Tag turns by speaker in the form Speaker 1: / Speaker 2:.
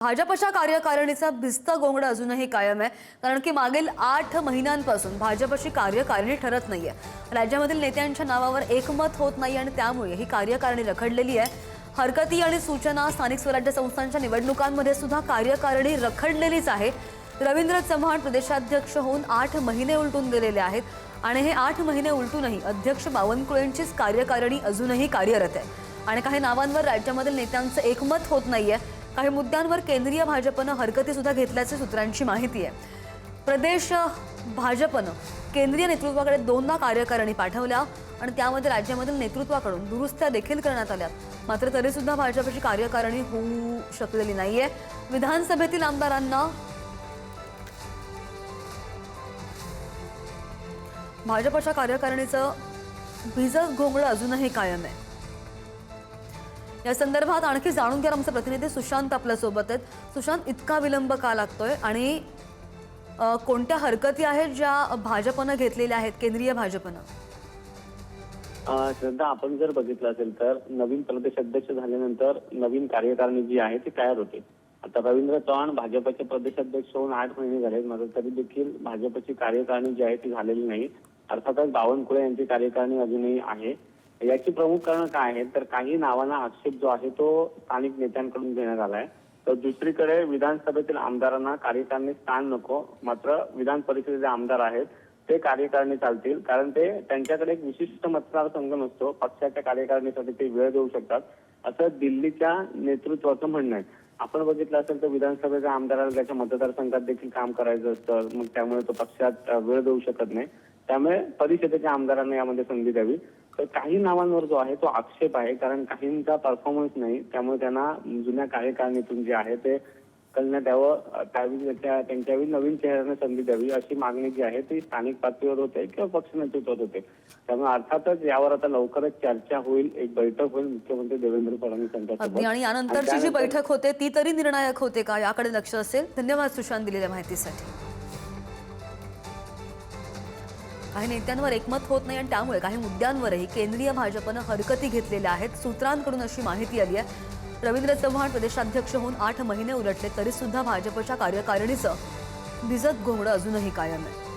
Speaker 1: भाजपच्या कार्यकारिणीचा भिस्त गोंगडा अजूनही कायम आहे, कारण की मागील 8 महिन्यांपासून भाजपची कार्यकारिणी ठरत नाहीये। राज्यामधील नेत्यांच्या नावावर एकमत होत नाही आणि त्यामुळे ही कार्यकारिणी रखडलेली आहे। हरकती आणि सूचना स्थानिक स्वराज्य संस्थांच्या निवडणुकांमध्ये सुद्धा कार्यकारिणी रखडलेलीच आहे। रवींद्र चव्हाण प्रदेशाध्यक्ष होऊन 8 महिने उलटून गेलेले आहेत आणि हे 8 महिने उलटूनही अध्यक्ष बावनकुळेंचीच कार्यकारिणी अजूनही कार्यरत आहे आणि काही नावांवर राज्यामधील नेत्यांचं एकमत होत नाहीये। काही मुद्द्यांवर केंद्रीय भाजपनं हरकती सुद्धा घेतल्याची सूत्रांची माहिती आहे। प्रदेश भाजपनं केंद्रीय नेतृत्वाकडे 2दा कार्यकारिणी पाठवल्या आणि त्यामध्ये राज्यामधील नेतृत्वाकडून दुरुस्त्या देखील करण्यात आल्या। मात्र तरी सुद्धा भाजपची कार्यकारिणी होऊ शकलेली नाहीये। विधानसभेतील आमदारांना भाजपच्या कार्यकारिणीचं भिजत घोंगडं अजूनही कायम आहे। या संदर्भात आणखी जाणून घ्या आमचे प्रतिनिधी सुशांत आपल्या सोबत आहेत। सुशांत, इतका विलंब का लागतोय आणि कोणत्या हरकती आहेत ज्या भाजपनं घेतलेल्या आहेत, केंद्रीय भाजपनं?
Speaker 2: श्रद्धा, आपण जर बघितलं असेल तर नवीन प्रदेश अध्यक्ष झाल्यानंतर नवीन कार्यकारिणी जी आहे ती तयार होते। आता रवींद्र चव्हाण भाजपचे प्रदेशाध्यक्ष होऊन 8 महिने झाले, मात्र तरी देखील भाजपची कार्यकारिणी जी आहे ती झालेली नाही। अर्थातच बावनकुळे यांची कार्यकारिणी अजूनही आहे। याची प्रमुख कारण काय आहे तर काही नावांना आक्षेप जो आहे तो स्थानिक नेत्यांकडून देण्यात आलाय, तर दुसरीकडे विधानसभेतील आमदारांना कार्यकारिणी स्थान नको, मात्र विधान परिषदेचे आमदार आहेत ते कार्यकारिणी चालतील, कारण ते त्यांच्याकडे एक विशिष्ट मतदारसंघ नसतो, पक्षाच्या कार्यकारिणीसाठी ते वेळ देऊ शकतात, असं दिल्लीच्या नेतृत्वाचं म्हणणं आहे। आपण बघितलं असेल तर विधानसभेच्या आमदाराला त्याच्या मतदारसंघात देखील काम करायचं असतं, मग त्यामुळे तो पक्षात वेळ देऊ शकत नाही, त्यामुळे परिषदेच्या आमदारांना यामध्ये संधी द्यावी। तर काही नावांवर जो आहे तो आक्षेप आहे, कारण काहींचा परफॉर्मन्स नाही, त्यामुळे त्यांना जुन्या कार्यकारिणीतून जे आहे ते करण्यात यावं, त्यांच्यावेळी नवीन चेहऱ्याने संधी द्यावी अशी मागणी जी आहे ती स्थानिक पातळीवर होते किंवा पक्ष नेतृत्वात होते। त्यामुळे अर्थातच यावर आता लवकरच चर्चा होईल, एक बैठक होईल मुख्यमंत्री देवेंद्र फडणवीस यांच्यासोबत
Speaker 1: आणि यानंतरची जी बैठक होते ती तरी निर्णायक होते का, याकडे लक्ष असेल। धन्यवाद सुशांत दिलेल्या माहितीसाठी। काही नेत्यांवर एकमत होत नाही आणि त्यामुळे काही मुद्द्यांवरही केंद्रीय भाजपनं हरकती घेतलेल्या आहेत, सूत्रांकडून अशी माहिती आली आहे। रवींद्र चव्हाण प्रदेशाध्यक्ष होऊन 8 महिने उलटले तरी सुद्धा भाजपच्या कार्यकारिणीचं भिजत घोंगडं अजूनही कायम आहे।